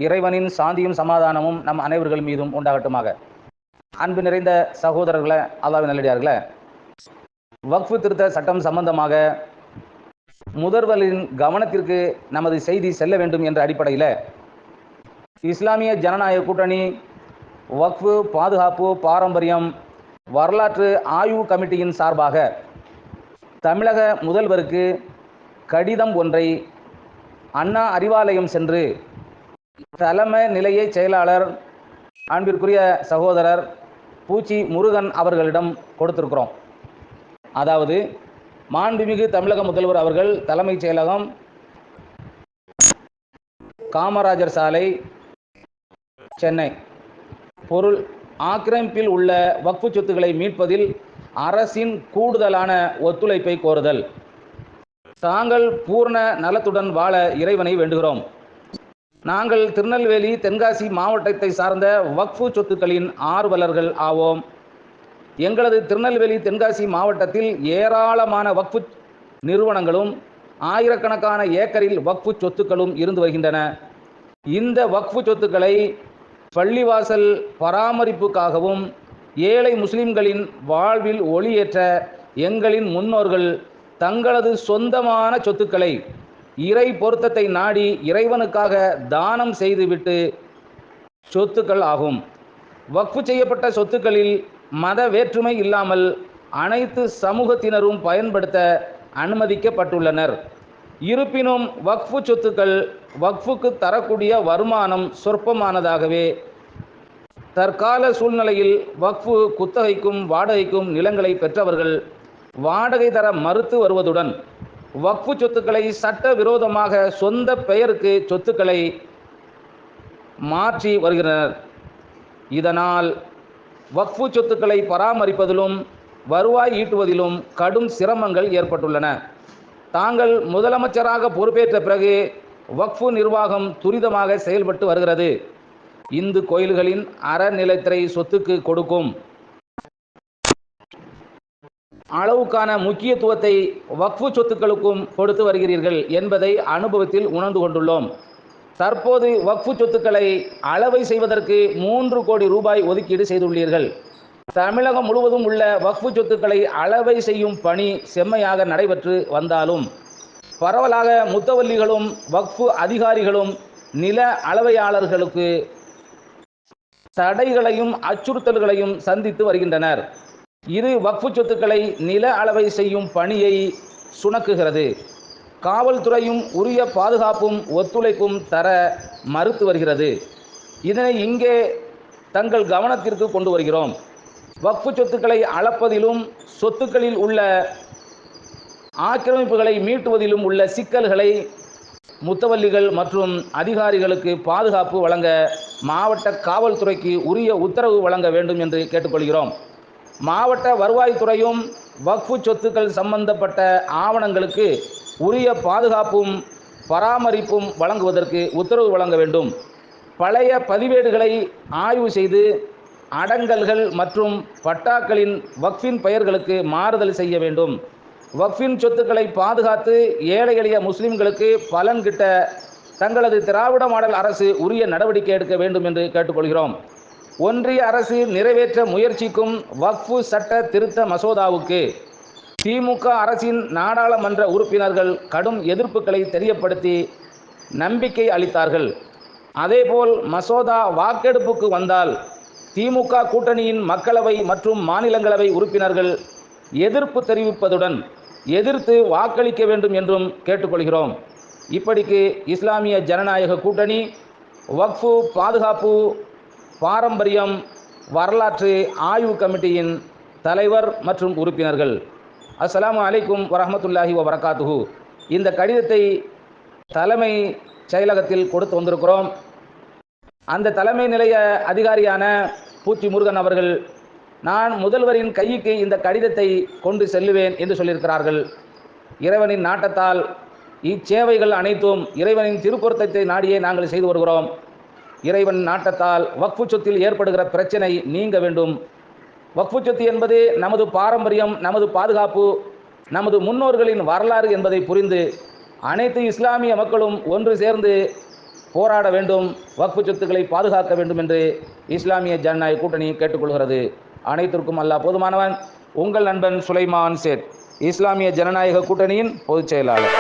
இறைவனின் சாந்தியும் சமாதானமும் நம் அனைவர்கள் மீதும் உண்டாகட்டுமாக. அன்பு நிறைந்த சகோதரர்களே, அல்லாஹ்வின் நல்லடியார்களே, வக்ஃபு திருத்த சட்டம் சம்பந்தமாக முதல்வரின் கவனத்திற்கு நமது செய்தி செல்ல வேண்டும் என்ற அடிப்படையில் இஸ்லாமிய ஜனநாயக கூட்டணி வக்ஃபு பாதுகாப்பு பாரம்பரியம் வரலாற்று ஆய்வு கமிட்டியின் சார்பாக தமிழக முதல்வருக்கு கடிதம் ஒன்றை அண்ணா அறிவாலயம் சென்று தலைமை நிலைய செயலாளர் அன்பிற்குரிய சகோதரர் பூச்சி முருகன் அவர்களிடம் கொடுத்திருக்கிறோம். அதாவது மாண்புமிகு தமிழக முதல்வர் அவர்கள் தலைமைச் செயலகம், காமராஜர் சாலை, சென்னை, பொருள் ஆக்கிரமிப்பில் உள்ள வக்ஃபு சொத்துக்களை மீட்பதில் அரசின் கூடுதலான ஒத்துழைப்பை கோருதல். தாங்கள் பூர்ண நலத்துடன் வாழ இறைவனை வேண்டுகிறோம். நாங்கள் திருநெல்வேலி தென்காசி மாவட்டத்தை சார்ந்த வக்ஃபு சொத்துக்களின் ஆர்வலர்கள் ஆவோம். எங்களது திருநெல்வேலி தென்காசி மாவட்டத்தில் ஏராளமான வக்ஃபு நிறுவனங்களும் ஆயிரக்கணக்கான ஏக்கரில் வக்ஃபு சொத்துக்களும் இருந்து வருகின்றன. இந்த வக்ஃபு சொத்துக்களை பள்ளிவாசல் பராமரிப்புக்காகவும் ஏழை முஸ்லிம்களின் வாழ்வில் ஒளியேற்ற எங்களின் முன்னோர்கள் தங்களது சொந்தமான சொத்துக்களை இறை பொருத்தத்தை நாடி இறைவனுக்காக தானம் செய்துவிட்டு சொத்துக்கள் ஆகும். வக்ஃபு செய்யப்பட்ட சொத்துக்களில் மத வேற்றுமை இல்லாமல் அனைத்து சமூகத்தினரும் பயன்படுத்த அனுமதிக்கப்பட்டுள்ளனர். இருப்பினும் வக்ஃபு சொத்துக்கள் வக்ஃபுக்கு தரக்கூடிய வருமானம் சொற்பமானதாகவே தற்கால சூழ்நிலையில் வக்ஃபு குத்தகைக்கும் வாடகைக்கும் நிலங்களை பெற்றவர்கள் வாடகை தர மறுத்து வருவதுடன் வக்ஃபு சொத்துக்களை சட்ட விரோதமாக சொந்த பெயருக்கு சொத்துக்களை மாற்றி வருகின்றனர். இதனால் வக்ஃபு சொத்துக்களை பராமரிப்பதிலும் வருவாய் ஈட்டுவதிலும் கடும் சிரமங்கள் ஏற்பட்டுள்ளன. தாங்கள் முதலமைச்சராக பொறுப்பேற்ற பிறகு வக்ஃபு நிர்வாகம் துரிதமாக செயல்பட்டு வருகிறது. இந்து கோயில்களின் அறநிலையத்துறை சொத்துக்கு கொடுக்கும் அளவுக்கான முக்கியத்துவத்தை வக்ஃபு சொத்துக்களுக்கும் கொடுத்து வருகிறீர்கள் என்பதை அனுபவத்தில் உணர்ந்து கொண்டுள்ளோம். தற்போது வக்ஃபு சொத்துக்களை அளவை செய்வதற்கு 3 கோடி ரூபாய் ஒதுக்கீடு செய்துள்ளீர்கள். தமிழகம் முழுவதும் உள்ள வக்ஃபு சொத்துக்களை அளவை செய்யும் பணி செம்மையாக நடைபெற்று வந்தாலும் பரவலாக முத்தவல்லிகளும் வக்ஃபு அதிகாரிகளும் நில அளவையாளர்களுக்கு தடைகளையும் அச்சுறுத்தல்களையும் சந்தித்து வருகின்றனர். இது வக்ஃபு சொத்துக்களை நில அளவை செய்யும் பணியை சுணக்குகிறது. காவல்துறையும் உரிய பாதுகாப்பும் ஒத்துழைப்பும் தர மறுத்து வருகிறது. இதனை இங்கே தங்கள் கவனத்திற்கு கொண்டு வருகிறோம். வக்ஃபு சொத்துக்களை அளப்பதிலும் சொத்துக்களில் உள்ள ஆக்கிரமிப்புகளை மீட்டுவதிலும் உள்ள சிக்கல்களை முத்தவல்லிகள் மற்றும் அதிகாரிகளுக்கு பாதுகாப்பு வழங்க மாவட்ட காவல்துறைக்கு உரிய உத்தரவு வழங்க வேண்டும் என்று கேட்டுக்கொள்கிறோம். மாவட்ட வருவாய்த்துறையும் வக்ஃபு சொத்துக்கள் சம்பந்தப்பட்ட ஆவணங்களுக்கு உரிய பாதுகாப்பும் பராமரிப்பும் வழங்குவதற்கு உத்தரவு வழங்க வேண்டும். பழைய பதிவேடுகளை ஆய்வு செய்து அடங்கல்கள் மற்றும் பட்டாக்களின் வக்ஃபின் பெயர்களுக்கு மாறுதல் செய்ய வேண்டும். வக்ஃபின் சொத்துக்களை பாதுகாத்து ஏழை எளிய முஸ்லிம்களுக்கு பலன் கிட்ட தங்களது திராவிட மாடல் அரசு உரிய நடவடிக்கை எடுக்க வேண்டும் என்று கேட்டுக்கொள்கிறோம். ஒன்றிய அரசு நிறைவேற்ற முயற்சிக்கும் வக்ஃபு சட்ட திருத்த மசோதாவுக்கு திமுக அரசின் நாடாளுமன்ற உறுப்பினர்கள் கடும் எதிர்ப்புகளை தெரியப்படுத்தி நம்பிக்கை அளித்தார்கள். அதேபோல் மசோதா வாக்கெடுப்புக்கு வந்தால் திமுக கூட்டணியின் மக்களவை மற்றும் மாநிலங்களவை உறுப்பினர்கள் எதிர்ப்பு தெரிவிப்பதுடன் எதிர்த்து வாக்களிக்க வேண்டும் என்றும் கேட்டுக்கொள்கிறோம். இப்படிக்கு இஸ்லாமிய ஜனநாயக கூட்டணி வக்ஃபு பாதுகாப்பு பாரம்பரியம் வரலாற்று ஆய்வு கமிட்டியின் தலைவர் மற்றும் உறுப்பினர்கள். அஸ்ஸலாமு அலைக்கும் வரஹ்மத்துல்லாஹி வபரகாத்துஹு. இந்த கடிதத்தை தலைமை செயலகத்தில் கொடுத்து வந்திருக்கிறோம். அந்த தலைமை நிலைய அதிகாரியான பூச்சி முருகன் அவர்கள் நான் முதல்வரின் கைக்கு இந்த கடிதத்தை கொண்டு செல்லுவேன் என்று சொல்லியிருக்கிறார்கள். இறைவனின் நாட்டத்தால் இச்சேவைகள் அனைத்தும் இறைவனின் திருப்பொருத்தத்தை நாடியே நாங்கள் செய்து வருகிறோம். இறைவன் நாட்டத்தால் வக்ஃபு சொத்தில் ஏற்படுகிற பிரச்சனை நீங்க வேண்டும். வக்ஃபு சொத்து என்பது நமது பாரம்பரியம், நமது பாதுகாப்பு, நமது முன்னோர்களின் வரலாறு என்பதை புரிந்து அனைத்து இஸ்லாமிய மக்களும் ஒன்று சேர்ந்து போராட வேண்டும், வக்ஃபு சொத்துக்களை பாதுகாக்க வேண்டும் என்று இஸ்லாமிய ஜனநாயக கூட்டணி கேட்டுக்கொள்கிறது. அனைத்திற்கும் அல்லாஹ் போதுமானவன். உங்கள் நண்பன் சுலைமான் சேட், இஸ்லாமிய ஜனநாயக கூட்டணியின் பொதுச் செயலாளர்.